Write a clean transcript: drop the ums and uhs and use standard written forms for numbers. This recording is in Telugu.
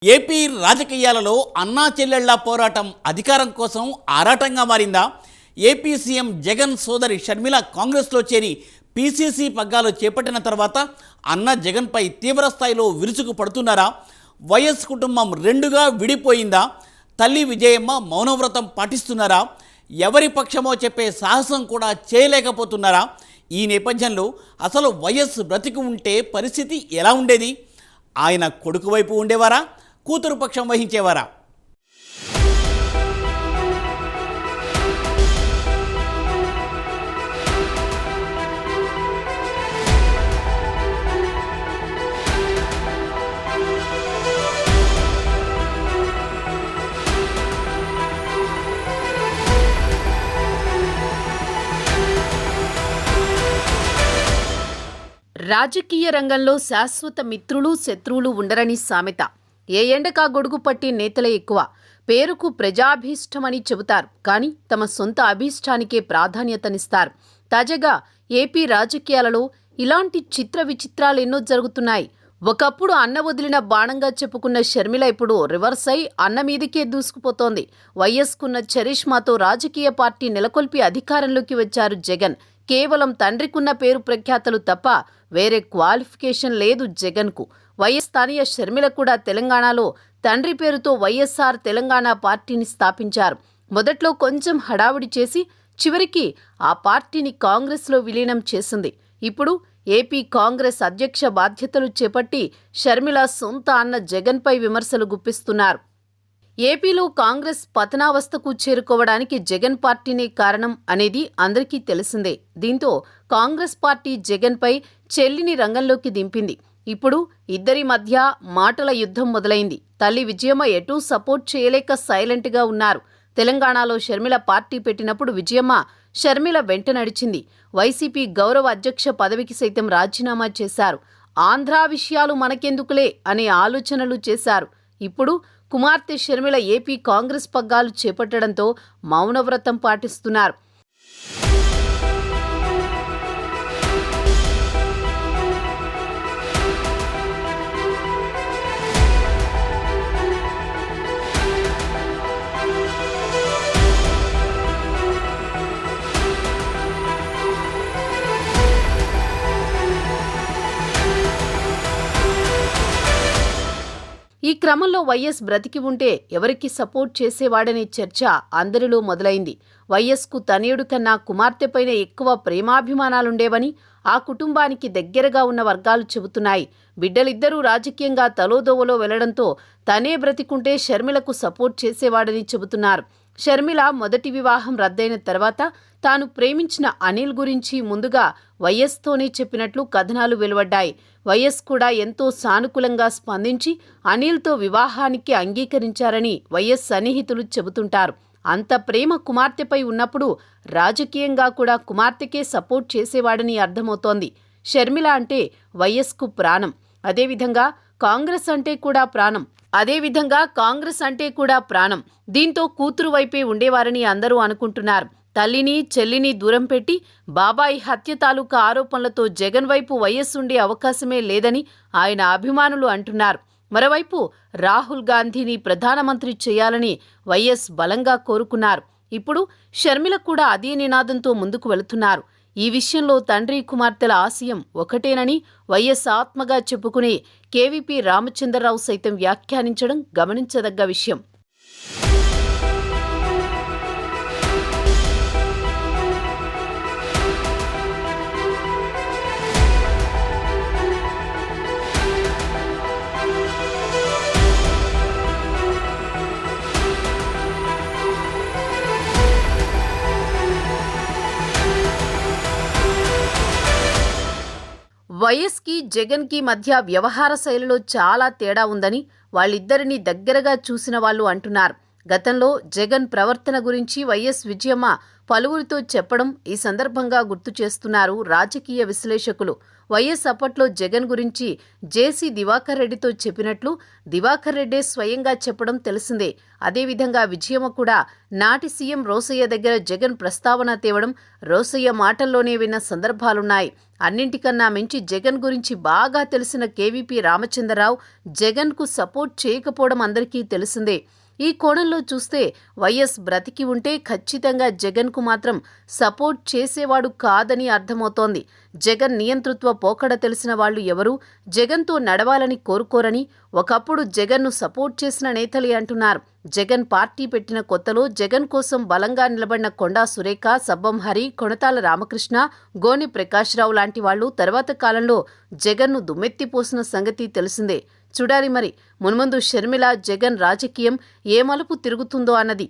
ఏపీ రాజకీయాలలో అన్నా చెల్లెళ్ల పోరాటం అధికారం కోసం ఆరాటంగా మారిందా? ఏపీ సీఎం జగన్ సోదరి షర్మిల కాంగ్రెస్లో చేరి పీసీసీ పగ్గాలు చేపట్టిన తర్వాత అన్న జగన్పై తీవ్రస్థాయిలో విరుచుకు పడుతున్నారా? వైఎస్ కుటుంబం రెండుగా విడిపోయిందా? తల్లి విజయమ్మ మౌనవ్రతం పాటిస్తున్నారా? ఎవరి పక్షమో చెప్పే సాహసం కూడా చేయలేకపోతున్నారా? ఈ నేపథ్యంలో అసలు వైఎస్ బ్రతికి ఉంటే పరిస్థితి ఎలా ఉండేది? ఆయన కొడుకు వైపు ఉండేవారా, కూతురు పక్షం వహించేవారా? రాజకీయ రంగంలో శాశ్వత మిత్రులు శత్రువులు ఉండరని సామెత. ఏ ఎండకా గొడుగు పట్టి నేతలే ఎక్కువ. పేరుకు ప్రజాభీష్టమని చెబుతారు, కానీ తమ సొంత అభీష్టానికే ప్రాధాన్యతనిస్తారు. తాజాగా ఏపీ రాజకీయాలలో ఇలాంటి చిత్ర విచిత్రాలు ఎన్నో జరుగుతున్నాయి. ఒకప్పుడు అన్న వదిలిన బాణంగా చెప్పుకున్న షర్మిల ఇప్పుడు రివర్స్ అయి అన్న మీదికే దూసుకుపోతోంది. వైఎస్కున్న చరిష్మాతో రాజకీయ పార్టీ నెలకొల్పి అధికారంలోకి వచ్చారు జగన్. కేవలం తండ్రికున్న పేరు ప్రఖ్యాతలు తప్ప వేరే క్వాలిఫికేషన్ లేదు జగన్కు. వైఎస్ స్థానీయ షర్మిల కూడా తెలంగాణలో తండ్రి పేరుతో వైఎస్ఆర్ తెలంగాణ పార్టీని స్థాపించారు. మొదట్లో కొంచెం హడావుడి చేసి చివరికి ఆ పార్టీని కాంగ్రెస్లో విలీనం చేసింది. ఇప్పుడు ఏపీ కాంగ్రెస్ అధ్యక్ష బాధ్యతలు చేపట్టి షర్మిల సొంత అన్న జగన్పై విమర్శలు గుప్పిస్తున్నారు. ఏపీలో కాంగ్రెస్ పతనావస్థకు చేరుకోవడానికి జగన్ పార్టీనే కారణం అనేది అందరికీ తెలిసిందే. దీంతో కాంగ్రెస్ పార్టీ జగన్పై చెల్లిని రంగంలోకి దింపింది. ఇప్పుడు ఇద్దరి మధ్య మాటల యుద్ధం మొదలైంది. తల్లి విజయమ్మ ఎటూ సపోర్ట్ చేయలేక సైలెంట్గా ఉన్నారు. తెలంగాణలో షర్మిల పార్టీ పెట్టినప్పుడు విజయమ్మ షర్మిల వెంట నడిచింది. వైసీపీ గౌరవ అధ్యక్ష పదవికి సైతం రాజీనామా చేశారు. ఆంధ్రా విషయాలు మనకెందుకులే అనే ఆలోచనలు చేశారు. ఇప్పుడు కుమార్తె షర్మిల ఏపీ కాంగ్రెస్ పగ్గాలు చేపట్టడంతో మౌనవ్రతం పాటిస్తున్నారు. ఈ క్రమంలో వైఎస్ బ్రతికి ఉంటే ఎవరికి సపోర్ట్ చేసేవాడనే చర్చ అందరిలో మొదలైంది. వైఎస్కు తనయుడు కన్నా కుమార్తెపైన ఎక్కువ ప్రేమాభిమానాలుండేవని ఆ కుటుంబానికి దగ్గరగా ఉన్న వర్గాలు చెబుతున్నాయి. బిడ్డలిద్దరూ రాజకీయంగా తలోదోవలో వెళ్లడంతో తనే బ్రతికుంటే షర్మిలకు సపోర్ట్ చేసేవాడని చెబుతున్నారు. షర్మిల మొదటి వివాహం రద్దయిన తర్వాత తాను ప్రేమించిన అనిల్ గురించి ముందుగా వైఎస్తోనే చెప్పినట్లు కథనాలు వెలువడ్డాయి. వైఎస్ కూడా ఎంతో సానుకూలంగా స్పందించి అనిల్తో వివాహానికి అంగీకరించారని వైఎస్ సన్నిహితులు చెబుతుంటారు. అంత ప్రేమ కుమార్తెపై ఉన్నప్పుడు రాజకీయంగా కూడా కుమార్తెకే సపోర్ట్ చేసేవాడని అర్థమవుతోంది. షర్మిల అంటే వైఎస్కు ప్రాణం. అదేవిధంగా కాంగ్రెస్ అంటే కూడా ప్రాణం. దీంతో కూతురు వైపే ఉండేవారని అందరూ అనుకుంటున్నారు. తల్లిని చెల్లిని దూరం పెట్టి బాబాయి హత్య తాలూకా ఆరోపణలతో జగన్ వైపు వైఎస్ ఉండే అవకాశమే లేదని ఆయన అభిమానులు అంటున్నారు. మరోవైపు రాహుల్ గాంధీని ప్రధానమంత్రి చేయాలని వైఎస్ బలంగా కోరుకున్నారు. ఇప్పుడు షర్మిల కూడా అదే నినాదంతో ముందుకు వెళుతున్నారు. ఈ విషయంలో తండ్రి కుమార్తెల ఆశయం ఒకటేనని వైఎస్ ఆత్మగా చెప్పుకునే కేవీపీ రామచంద్రరావు సైతం వ్యాఖ్యానించడం గమనించదగ్గ విషయం. వైఎస్కి జగన్కి మధ్య వ్యవహార శైలిలో చాలా తేడా ఉందని వాళ్ళిద్దరినీ దగ్గరగా చూసిన వాళ్ళు అంటున్నారు. గతంలో జగన్ ప్రవర్తన గురించి వైఎస్ విజయమ్మ పలువురితో చెప్పడం ఈ సందర్భంగా గుర్తు చేస్తున్నారు రాజకీయ విశ్లేషకులు. వైఎస్ అప్పట్లో జగన్ గురించి జేసీ దివాకర్ రెడ్డితో చెప్పినట్లు దివాకర్ రెడ్డే స్వయంగా చెప్పడం తెలిసిందే. అదేవిధంగా విజయమ్మ కూడా నాటి సీఎం రోసయ్య దగ్గర జగన్ ప్రస్తావన తేవడం రోసయ్య మాటల్లోనే విన్న సందర్భాలున్నాయి. అన్నింటికన్నా మించి జగన్ గురించి బాగా తెలిసిన కేవీపీ రామచంద్రరావు జగన్కు సపోర్ట్ చేయకపోవడం అందరికీ తెలిసిందే. ఈ కోణంలో చూస్తే వైఎస్ బ్రతికి ఉంటే ఖచ్చితంగా జగన్కు మాత్రం సపోర్ట్ చేసేవాడు కాదని అర్థమవుతోంది. జగన్ నియంతృత్వ పోకడ తెలిసిన వాళ్ళు ఎవరూ జగన్తో నడవాలని కోరుకోరని ఒకప్పుడు జగన్ను సపోర్ట్ చేసిన నేతలే అంటున్నారు. జగన్ పార్టీ పెట్టిన కొత్తలో జగన్ కోసం బలంగా నిలబడిన కొండా సురేఖ, సబ్బం హరి, కొణతాల రామకృష్ణ, గోని ప్రకాశ్రావు లాంటి వాళ్ళు తర్వాత కాలంలో జగన్ను దుమ్మెత్తిపోసిన సంగతి తెలిసిందే. చూడాలి మరి మున్ముందు షర్మిల జగన్ రాజకీయం ఏ మలుపు తిరుగుతుందో అన్నది.